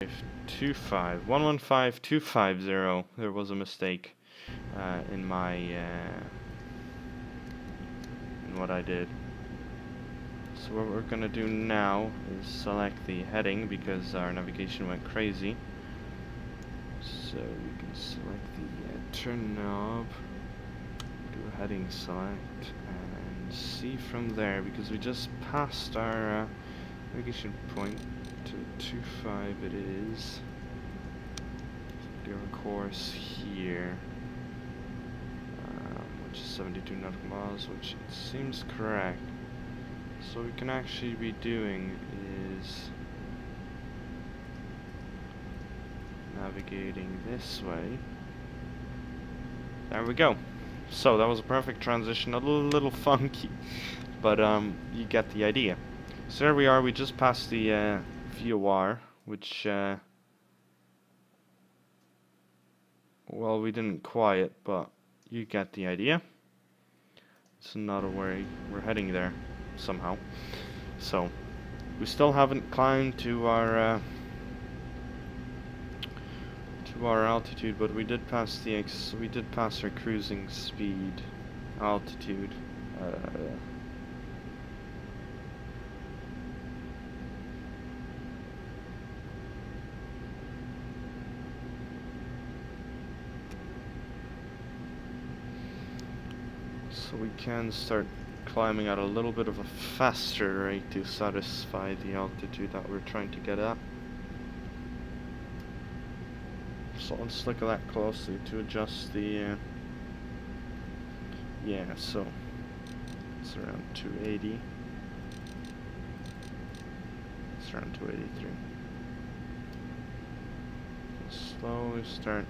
25 115250. There was a mistake in my in what I did. So what we're gonna do now is select the heading because our navigation went crazy. So we can select the turn knob, do a heading select, and see from there because we just passed our navigation point to 25. It is. Do a course here, which is 72 nautical miles, which seems correct. So what we can actually be doing is navigating this way. There we go. So that was a perfect transition, a little funky, but you get the idea. So there we are. We just passed the VOR, which well, we didn't quiet, but you get the idea. It's not a worry. We're heading there somehow. So we still haven't climbed to our altitude, but we did pass our cruising speed altitude. So we can start climbing at a little bit of a faster rate to satisfy the altitude that we're trying to get at. So let's look at that closely to adjust the yeah, so it's around 280. It's around 283. Slowly start.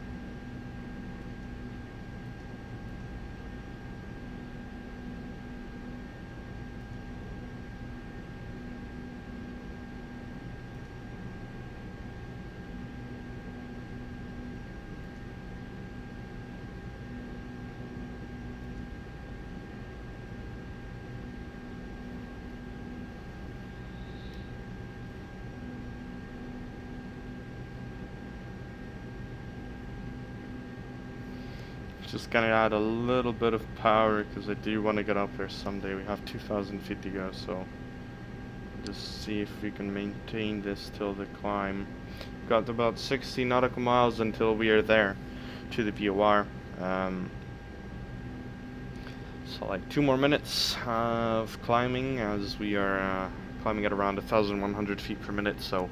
Just gonna add a little bit of power because I do want to get up there someday. We have 2,000 feet to go, so just see if we can maintain this till the climb. We've got about 60 nautical miles until we are there to the VOR. So like 2 more minutes of climbing as we are climbing at around 1,100 feet per minute. So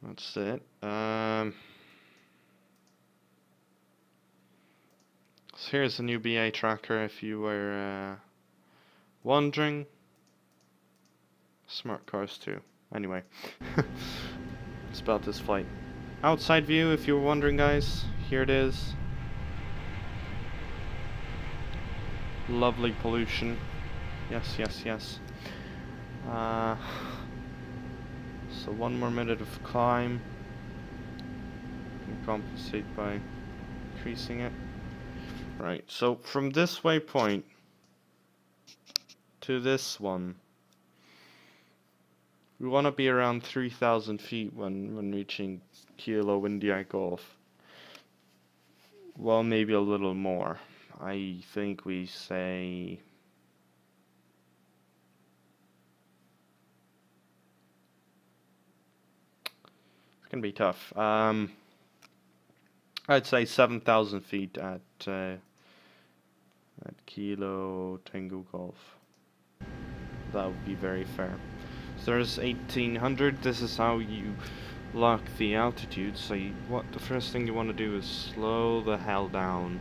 that's it. So here's the new BA tracker if you were wondering. Smart cars too. Anyway, it's about this flight. Outside view if you were wondering, guys. Here it is. Lovely pollution. Yes, yes, yes. So 1 more minute of climb. Can compensate by increasing it. Right, so from this waypoint to this one, we want to be around 3,000 feet when reaching Kilo India Gulf. Well, maybe a little more. I think we say it's gonna be tough. I'd say 7,000 feet at Kilo Tango Golf. That would be very fair. So there's 1,800. This is how you lock the altitude. So the first thing you want to do is slow the hell down.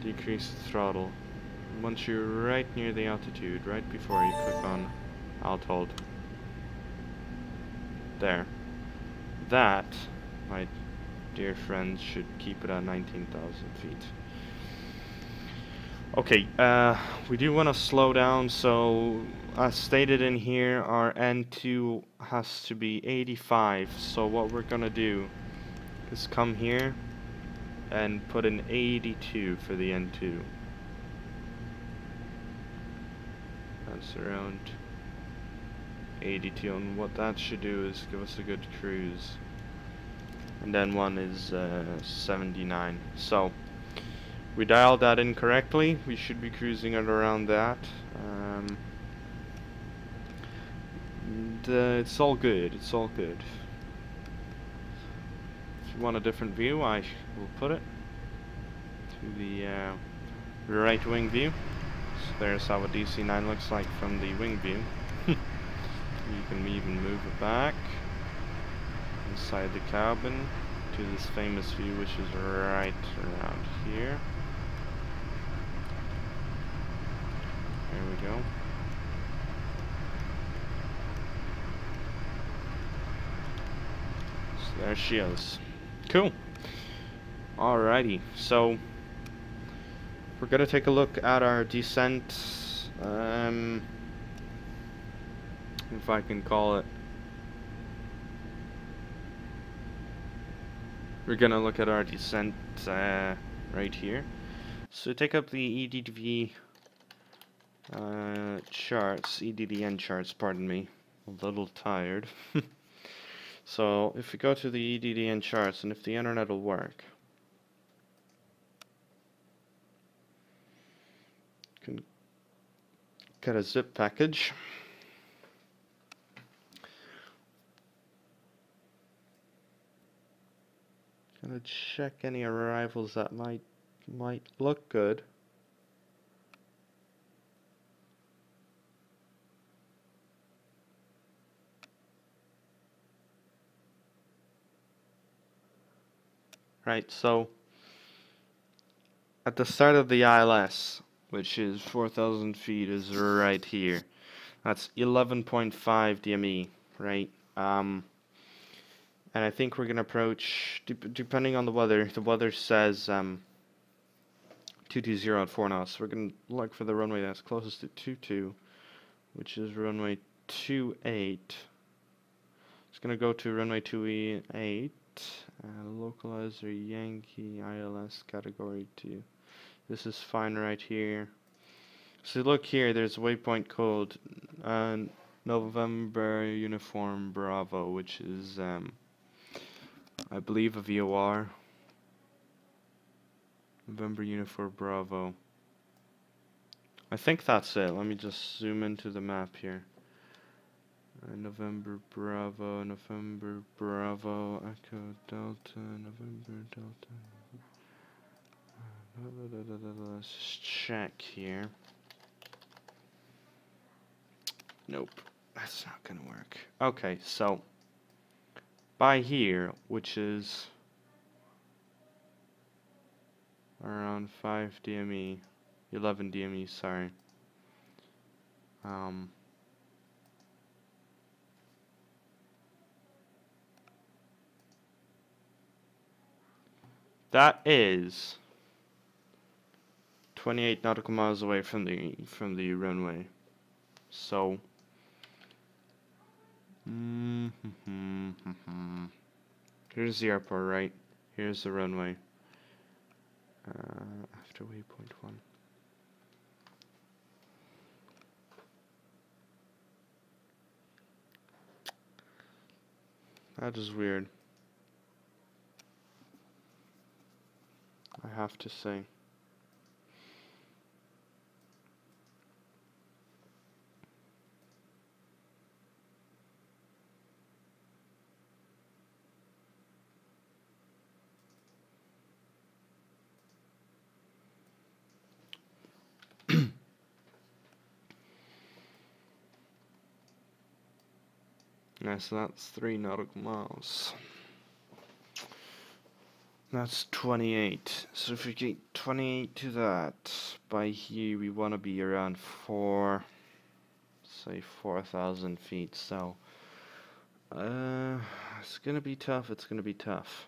Decrease the throttle. Once you're right near the altitude, right before you click on alt hold. There. That, my dear friends, should keep it at 19,000 feet. Okay, we do want to slow down, so as stated in here, our N2 has to be 85. So what we're gonna do is come here and put an 82 for the N2. That's around 82, and what that should do is give us a good cruise. And then one is 79. So we dialed that in correctly. We should be cruising at around that. And it's all good. It's all good. If you want a different view, I will put it to the right wing view. So there's how a DC-9 looks like from the wing view. You can even move it back inside the cabin to this famous view, which is right around here. There we go. So there she is. Cool. Alrighty, so we're gonna take a look at our descent, if I can call it. We're gonna look at our descent right here. So take up the EDV charts, EDDN charts, pardon me. A little tired. So if we go to the EDDN charts, and if the internet will work, can get a zip package. Gonna check any arrivals that might look good. Right, so at the start of the ILS, which is 4,000 feet, is right here. That's 11.5 DME, right? And I think we're gonna approach, depending on the weather says 220 at 4 knots. So we're gonna look for the runway that's closest to 22, which is runway 28. It's gonna go to runway 28. Localizer Yankee ILS category 2. This is fine right here. So look here, there's a waypoint code November Uniform Bravo, which is I believe a VOR. November Uniform Bravo. I think that's it. Let me just zoom into the map here. November Bravo, Echo Delta, November Delta. Let's just check here. Nope, that's not gonna work. Okay, so by here, which is around 5 DME, 11 DME, sorry. That is 28 nautical miles away from the runway. So here's the airport, right? Here's the runway. After waypoint 1. That is weird, I have to say. Yeah, so that's 3 nautical miles. That's 28. So if we get 28 to that, by here we want to be around say 4,000 feet. So it's gonna be tough. It's gonna be tough.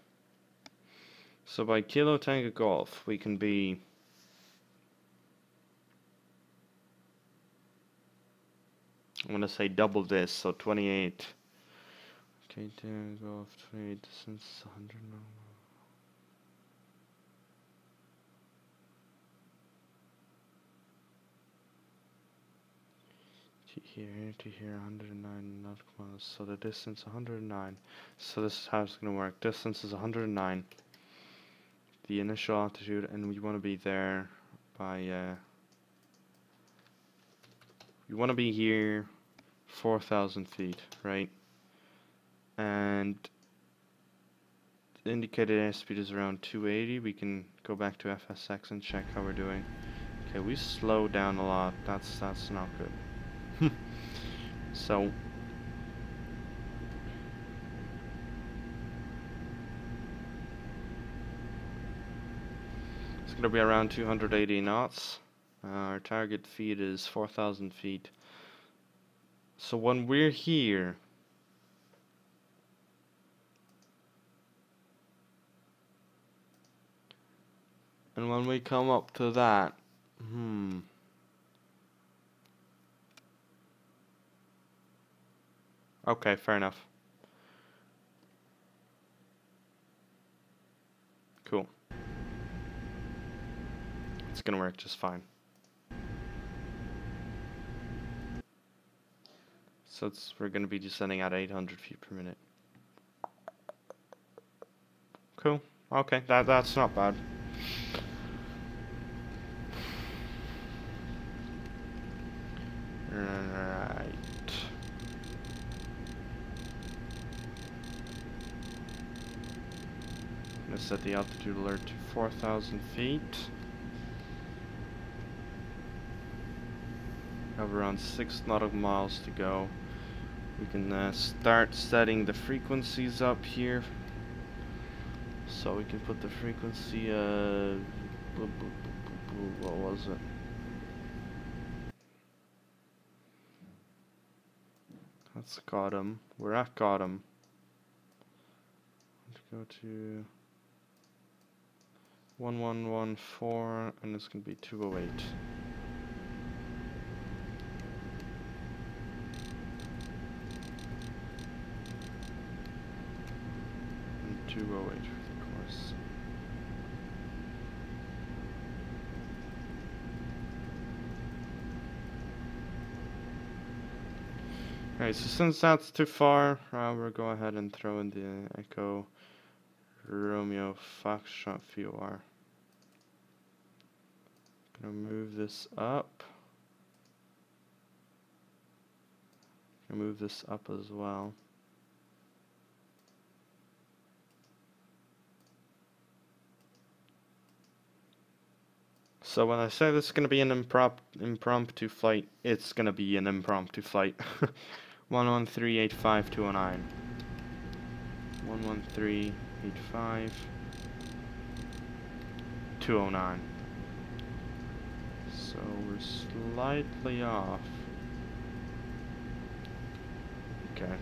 So by Kilo Tango Golf, we can be I'm gonna say double this, so 28. Okay, Tango Golf 28 distance 100. to here, 109 nautical miles. So the distance 109. So this is how it's going to work. Distance is 109. The initial altitude, and we want to be there by. We want to be here 4,000 feet, right? And the indicated airspeed is around 280. We can go back to FSX and check how we're doing. Okay, we slowed down a lot. That's not good. So it's gonna be around 280 knots. Our target feet is 4,000 feet. So when we're here, and when we come up to that, okay, fair enough. Cool. It's gonna work just fine. So we're gonna be descending at 800 feet per minute. Cool. Okay, that's not bad. Right. I'm gonna set the altitude alert to 4,000 feet. We have around 6 nautical miles to go. We can start setting the frequencies up here. So we can put the frequency, what was it? That's Gotham. We're at Gotham. Let's go to 1114, and it's going to be 208. And 208 for the course. Alright, so since that's too far, we'll go ahead and throw in the Echo Romeo Foxtrot VOR. Gonna move this up. Gonna move this up as well. So when I say this is gonna be an impromptu flight, it's gonna be an impromptu flight. 113.85.209. 113.85.209. So we're slightly off. Okay,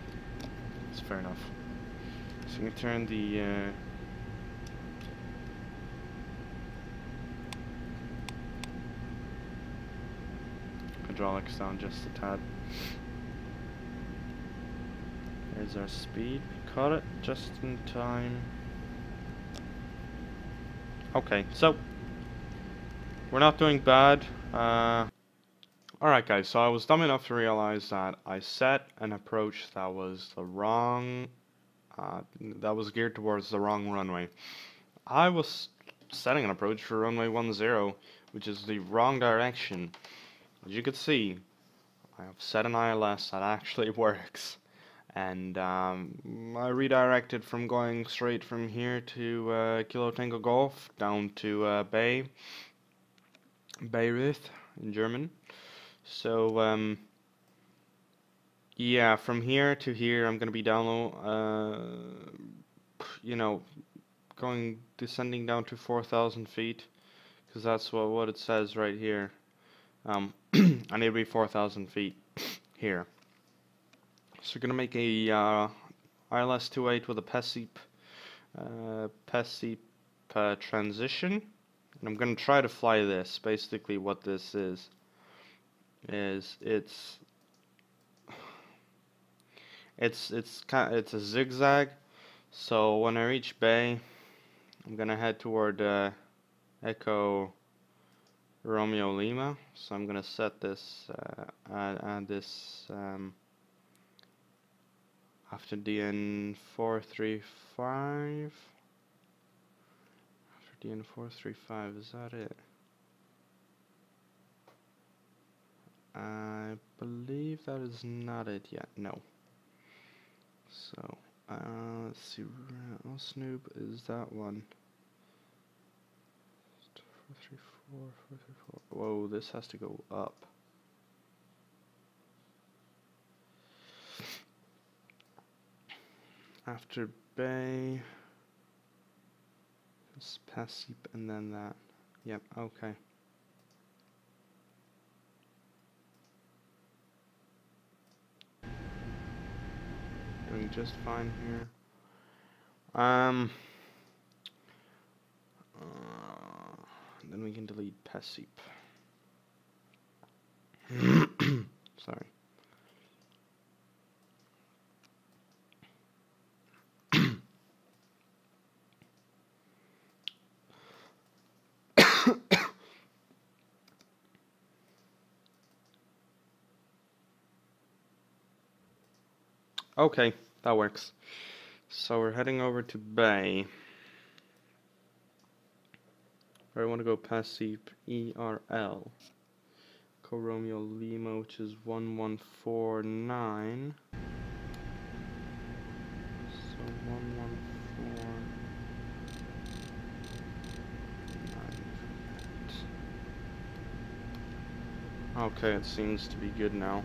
that's fair enough. So you can turn the hydraulics down just a tad. There's our speed. Caught it just in time. Okay, so we're not doing bad. Alright guys, so I was dumb enough to realize that I set an approach that was the wrong, that was geared towards the wrong runway. I was setting an approach for runway 10, which is the wrong direction. As you can see, I have set an ILS that actually works. And I redirected from going straight from here to Kilo Tango Golf down to Bayreuth in German. So yeah, from here to here I'm gonna be down low, you know, descending down to 4,000 feet, because that's what it says right here. I need to be 4,000 feet here. So we're gonna make a ILS 28 with a PESIP transition, and I'm gonna try to fly this. Basically, what this is it's a zigzag. So when I reach Bay, I'm gonna head toward Echo Romeo Lima. So I'm gonna set this add this after DN435. After DN435, is that it? I believe that is not it yet. No. So let's see. Snoop is that one. 434, 434. Whoa, this has to go up. After Bay, Spasip, and then that. Yep, okay. Doing just fine here. Then we can delete Pasip. Sorry. Okay, that works. So we're heading over to Bay. I want to go Pasip ERL. Romeo Lima, which is 1149. So 1149. Okay, it seems to be good now.